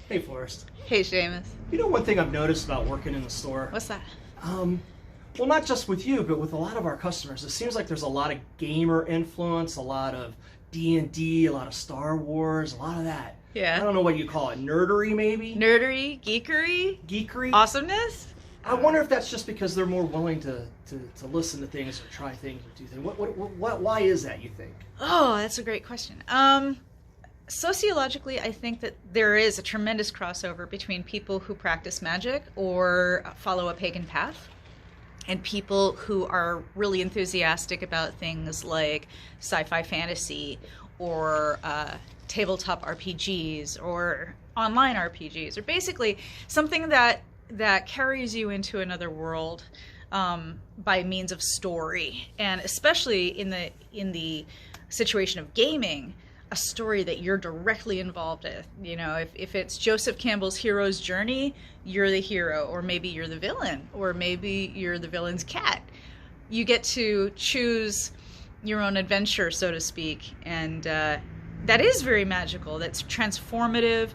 Hey, Forrest. Hey, Seamus. You know one thing I've noticed about working in the store? What's that? Well, not just with you, but with a lot of our customers. It seems like there's a lot of gamer influence, a lot of D&D, a lot of Star Wars, a lot of that. Yeah. I don't know what you call it. Nerdery, maybe? Nerdery, geekery, Geekery? awesomeness. I wonder if that's just because they're more willing to listen to things or try things or do things. Why is that, you think? Oh, that's a great question. Sociologically, I think that there is a tremendous crossover between people who practice magic or follow a pagan path and people who are really enthusiastic about things like sci-fi fantasy or tabletop RPGs or online RPGs, or basically something that carries you into another world by means of story, and especially in the situation of gaming, a story that you're directly involved with. You know, if it's Joseph Campbell's hero's journey, you're the hero, or maybe you're the villain, or maybe you're the villain's cat. You get to choose your own adventure, so to speak, and that is very magical. That's transformative.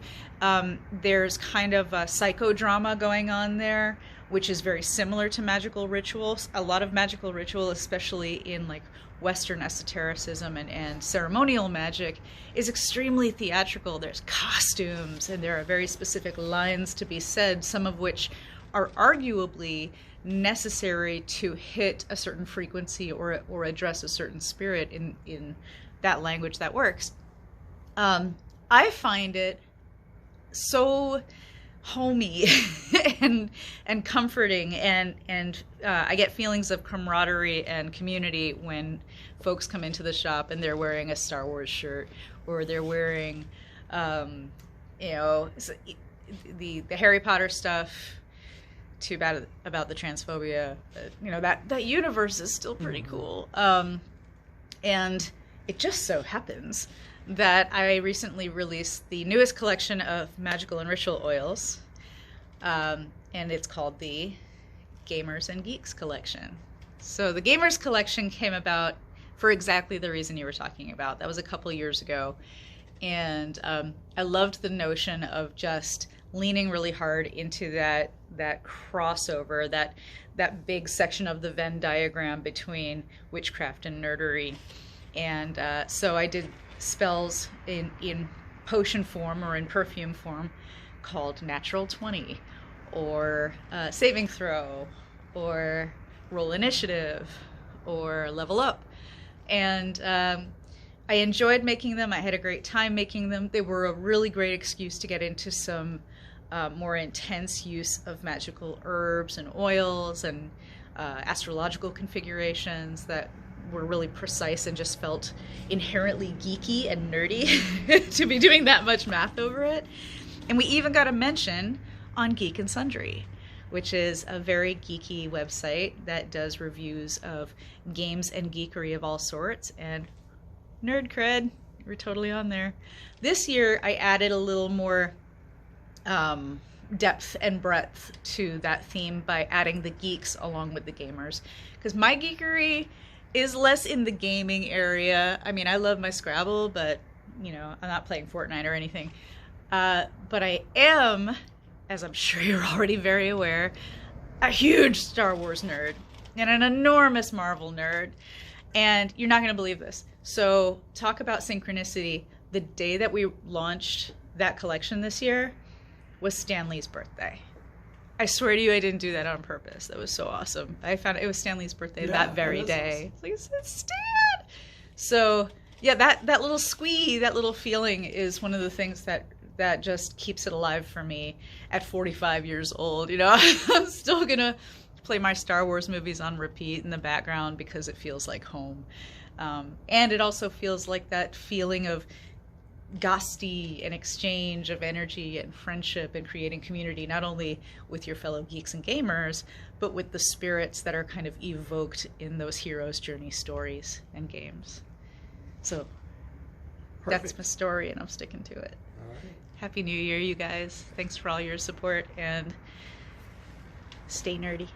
There's kind of a psychodrama going on there, which is very similar to magical rituals. A lot of magical ritual, especially in like Western esotericism and ceremonial magic, is extremely theatrical. There's costumes and there are very specific lines to be said, some of which are arguably necessary to hit a certain frequency or address a certain spirit in that language that works. I find it so homey and comforting, and I get feelings of camaraderie and community when folks come into the shop and they're wearing a Star Wars shirt, or they're wearing the Harry Potter stuff. Too bad about the transphobia, but, that universe is still pretty cool. And it just so happens that I recently released the newest collection of magical and ritual oils, and it's called the Gamers and Geeks collection. So the Gamers collection came about for exactly the reason you were talking about. That was a couple years ago, and I loved the notion of just leaning really hard into that crossover, that big section of the Venn diagram between witchcraft and nerdery. And so I did spells in potion form or in perfume form called Natural 20, or Saving Throw, or Roll Initiative, or Level Up. And I enjoyed making them. I had a great time making them. They were a really great excuse to get into some more intense use of magical herbs and oils and astrological configurations that were really precise and just felt inherently geeky and nerdy to be doing that much math over it. And we even got a mention on Geek and Sundry, which is a very geeky website that does reviews of games and geekery of all sorts. And nerd cred, we're totally on there. This year I added a little more depth and breadth to that theme by adding the geeks along with the gamers, because my geekery is less in the gaming area. I mean, I love my Scrabble, but I'm not playing Fortnite or anything. But I am, as I'm sure you're already very aware, a huge Star Wars nerd and an enormous Marvel nerd. And you're not going to believe this. So talk about synchronicity. The day that we launched that collection this year was Stan Lee's birthday. I swear to you, I didn't do that on purpose. That was so awesome. I found it was Stan Lee's birthday that very day. Awesome. Like, it's Stan! So, yeah, that little squee, that little feeling is one of the things that just keeps it alive for me at 45 years old. I'm still going to play my Star Wars movies on repeat in the background because it feels like home. And it also feels like that feeling of ghosty and exchange of energy and friendship and creating community, not only with your fellow geeks and gamers, but with the spirits that are kind of evoked in those hero's journey stories and games. So Perfect. That's my story, and I'm sticking to it. All right. Happy New Year, you guys. Thanks for all your support, and stay nerdy.